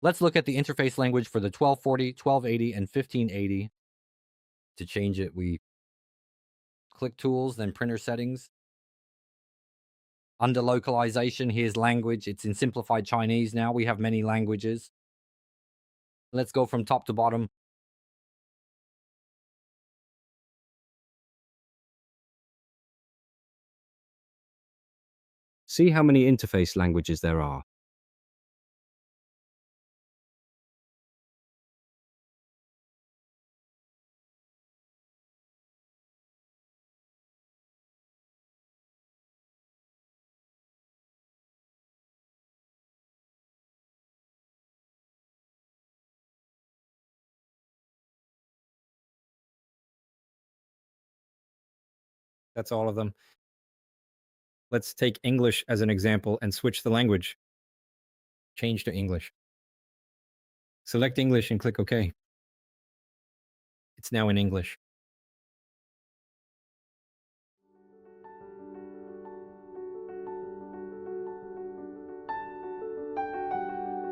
Let's look at the interface language for the 1240, 1280, and 1580. To change it, we click Tools, then Printer Settings. Under Localization, here's Language. It's in simplified Chinese now. We have many languages. Let's go from top to bottom. See how many interface languages there are. That's all of them. Let's take English as an example and switch the language. Change to English. Select English and click OK. It's now in English.